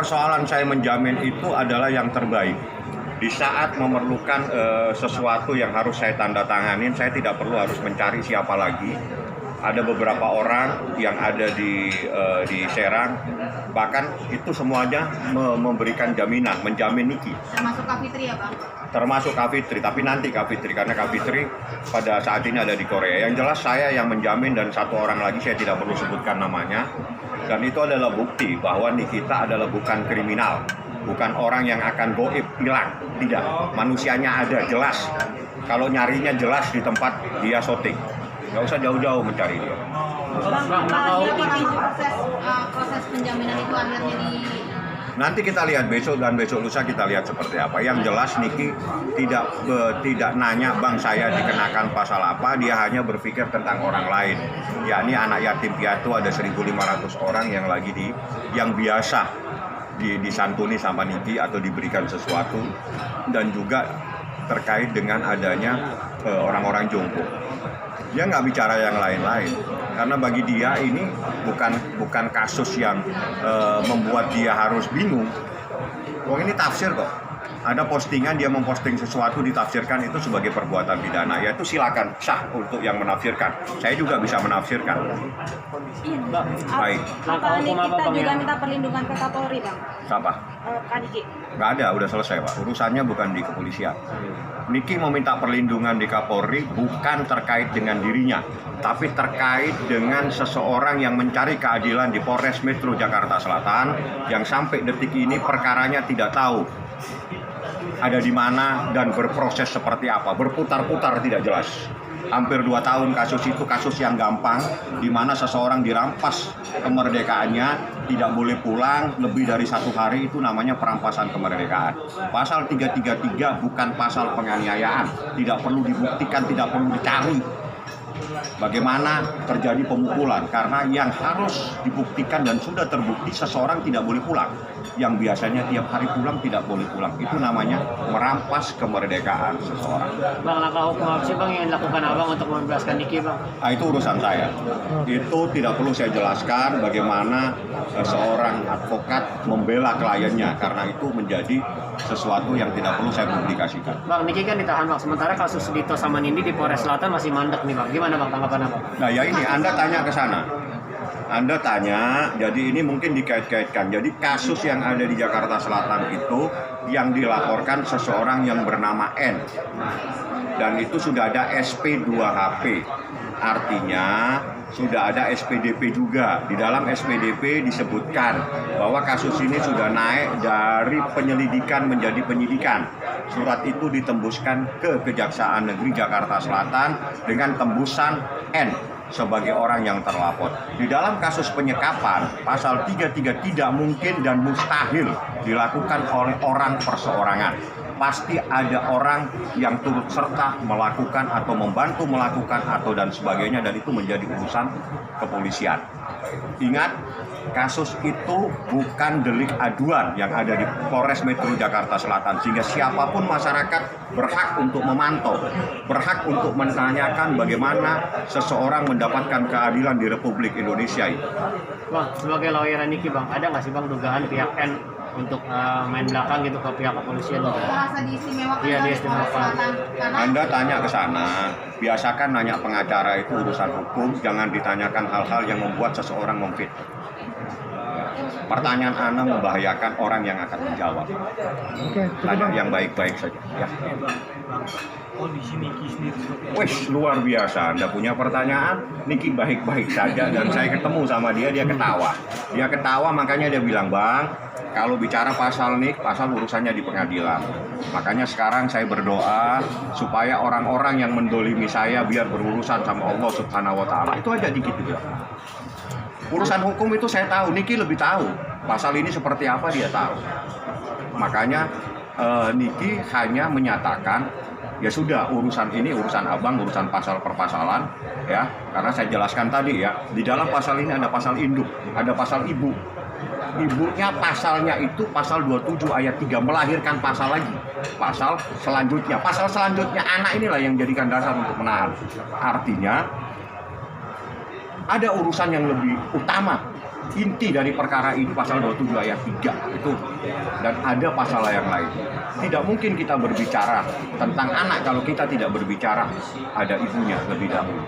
persoalan saya menjamin itu adalah yang terbaik. Di saat memerlukan sesuatu yang harus saya tanda tanganin, saya tidak perlu harus mencari siapa lagi. Ada beberapa orang yang ada di Serang, bahkan itu semuanya memberikan jaminan, menjamin Niki. Termasuk Kak Fitri ya Bang? Termasuk Kak Fitri, tapi nanti Kak Fitri, karena Kak Fitri pada saat ini ada di Korea. Yang jelas saya yang menjamin dan satu orang lagi saya tidak perlu sebutkan namanya. Dan itu adalah bukti bahwa Nikita adalah bukan kriminal, bukan orang yang akan goib, hilang. Tidak, manusianya ada, jelas. Kalau nyarinya jelas di tempat dia syuting. Nggak usah jauh-jauh mencari dia. Bang, proses penjaminan itu akhirnya di... Nanti kita lihat besok dan besok lusa kita lihat seperti apa. Yang jelas Niki tidak nanya bang saya dikenakan pasal apa, dia hanya berpikir tentang orang lain. Yakni anak yatim piatu ada 1.500 orang yang lagi yang biasa disantuni sama Niki atau diberikan sesuatu, dan juga terkait dengan adanya orang-orang jompo. Dia nggak bicara yang lain-lain, karena bagi dia ini bukan kasus yang membuat dia harus bingung. Wong ini tafsir kok. Ada postingan dia memposting sesuatu ditafsirkan itu sebagai perbuatan pidana, ya itu silakan sah untuk yang menafsirkan. Saya juga bisa menafsirkan. Baik. Apa Nikita juga minta perlindungan ke Kapolri Bang? Siapa? Kak Niki. Nggak ada, udah selesai Pak. Urusannya bukan di kepolisian. Niki meminta perlindungan di Kapolri bukan terkait dengan dirinya, tapi terkait dengan seseorang yang mencari keadilan di Polres Metro Jakarta Selatan yang sampai detik ini perkaranya tidak tahu ada di mana dan berproses seperti apa, berputar-putar tidak jelas. Hampir 2 tahun kasus itu kasus yang gampang, di mana seseorang dirampas kemerdekaannya, tidak boleh pulang lebih dari 1 hari, itu namanya perampasan kemerdekaan. Pasal 333 bukan pasal penganiayaan, tidak perlu dibuktikan, tidak perlu dicari bagaimana terjadi pemukulan, karena yang harus dibuktikan dan sudah terbukti seseorang tidak boleh pulang, yang biasanya tiap hari pulang tidak boleh pulang, itu namanya merampas kemerdekaan seseorang. Bang, langkah hukum apa sih Bang yang dilakukan Abang untuk membebaskan Niki Bang? Nah, itu urusan saya. Itu tidak perlu saya jelaskan bagaimana seorang advokat membela kliennya, karena itu menjadi sesuatu yang tidak perlu saya publikasikan. Bang, Niki kan ditahan Bang, sementara kasus Dito sama Nindi di Polres Selatan masih mandek nih Bang. Gimana Bang tanggapan Abang? Nah ya ini Anda tanya ke sana. Anda tanya, jadi ini mungkin dikait-kaitkan. Jadi kasus yang ada di Jakarta Selatan itu yang dilaporkan seseorang yang bernama N. Dan itu sudah ada SP2HP. Artinya sudah ada SPDP juga. Di dalam SPDP disebutkan bahwa kasus ini sudah naik dari penyelidikan menjadi penyidikan. Surat itu ditembuskan ke Kejaksaan Negeri Jakarta Selatan dengan tembusan N sebagai orang yang terlapor. Di dalam kasus penyekapan, pasal 33 tidak mungkin dan mustahil dilakukan oleh orang perseorangan. Pasti ada orang yang turut serta melakukan atau membantu melakukan atau dan sebagainya, dan itu menjadi urusan kepolisian. Ingat, kasus itu bukan delik aduan yang ada di Polres Metro Jakarta Selatan, sehingga siapapun masyarakat berhak untuk memantau, berhak untuk menanyakan bagaimana seseorang mendapatkan keadilan di Republik Indonesia ini. Bang, sebagai lawyer Niki Bang, ada nggak sih Bang dugaan pihak N untuk main belakang gitu ke pihak kepolisian? Bahasa diistimewakan Iya, dari diistimewakan. Polres Selatan. Karena Anda tanya ke sana, biasakan nanya pengacara, itu urusan hukum, jangan ditanyakan hal-hal yang membuat seseorang memfitnah. Pertanyaan Anda membahayakan orang yang akan menjawab. Tanya yang baik-baik saja. Ya. Kondisi Niki sendiri seperti apa? Wih, luar biasa. Anda punya pertanyaan, Niki baik-baik saja, dan saya ketemu sama dia ketawa. Dia ketawa, makanya dia bilang, Bang, kalau bicara pasal nih, pasal urusannya di pengadilan. Makanya sekarang saya berdoa supaya orang-orang yang mendolimi saya biar berurusan sama Allah Subhanahu wa Ta'ala. Itu aja dikit juga. Urusan hukum itu saya tahu, Niki lebih tahu. Pasal ini seperti apa dia tahu. Makanya Niki hanya menyatakan, ya sudah, urusan ini urusan abang, urusan pasal perpasalan, ya. Karena saya jelaskan tadi ya, di dalam pasal ini ada pasal induk, ada pasal ibu. Ibunya pasalnya itu pasal 27 ayat 3, melahirkan pasal lagi. Pasal selanjutnya anak inilah yang jadikan dasar untuk menahan. Artinya ada urusan yang lebih utama inti dari perkara ini pasal 27 ayat 3 itu, dan ada pasal yang lain. Tidak mungkin kita berbicara tentang anak kalau kita tidak berbicara ada ibunya lebih dahulu.